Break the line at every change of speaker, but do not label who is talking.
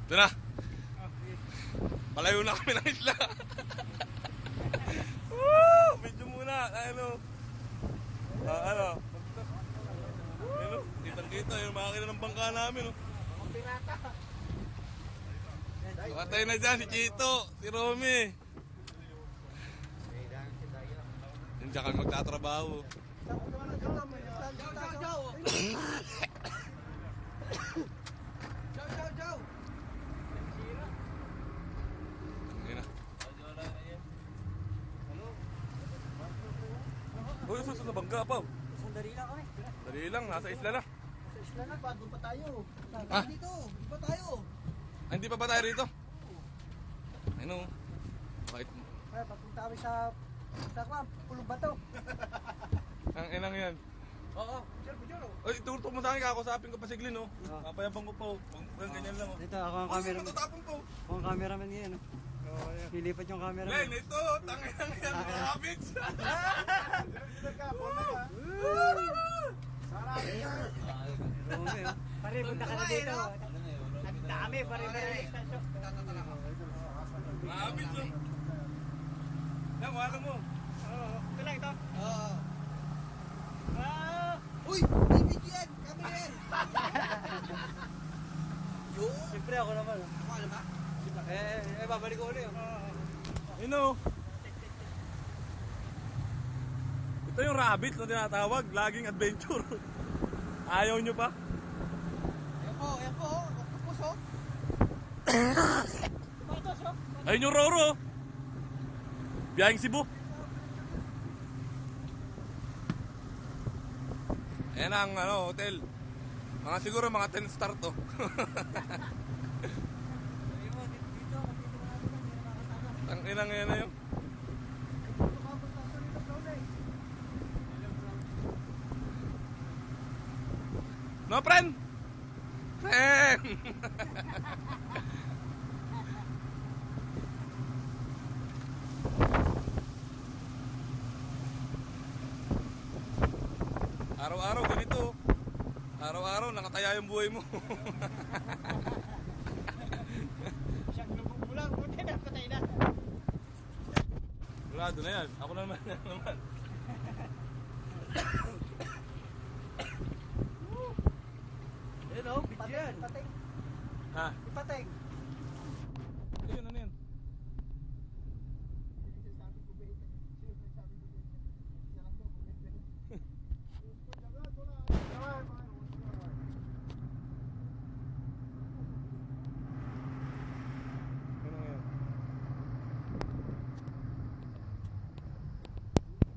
Ito na. Palayo na kami ng isla. Woo! Medyo muna. Ano? Ano? Ano? Kitang-kita yung makakita ng bangka namin. Oh. Patay na dyan si Chito, si Romy. Yung dyan kami magtatrabaho. Uy, susunod na bangga pa.
Sandali lang kami.
Dali lang, nasa isla na.
Sa isla na, bago pa tayo.
Ah?
Dito, di ba tayo?
Ay, hindi pa ba tayo rito? Ano? Bakit?
Ay, papunta kami sa Pulong Bato.
Ang inang yan.
Oo, picture.
Uy, tutok mo sa akin, kakasapin ko pa si Glenn, oh. Kapayabang ko po. Ganyan lang, oh.
Dito, ako ang
Uy,
cameraman.
matatapon po.
Ako ang cameraman ngayon. Lilipat yung cameraman.
Glenn, ito, tanginang yan, rabbits.
Rome, oh. Pare, punta ka na dito. Ang dami, pare.
Rabbits, oh. Yan, wala mo.
Ito lang ito. Oo.
Uy! May video yan! Kami yan! Yun!
Siyempre ako naman.
Ako alam ba?
Babalik ko ulit.
You know. Ito yung rabbit na tinatawag, laging adventure. Ayaw nyo pa?
Ayan po, octopus oh!
Ayun yung Roro. Biyaheng Cebu. Ayan ang hotel. Mga siguro mga 10 star to. Ang inang yan na yun. No, friend! Friend! Araw-araw ganito. Araw-araw nakataya yung buhay mo.
Siyang lubog-bulang, buti na patay na.
Wala, na yan. Ako naman.
Ayun o, pateng.
Ha?
Pateng.
Ayun, ano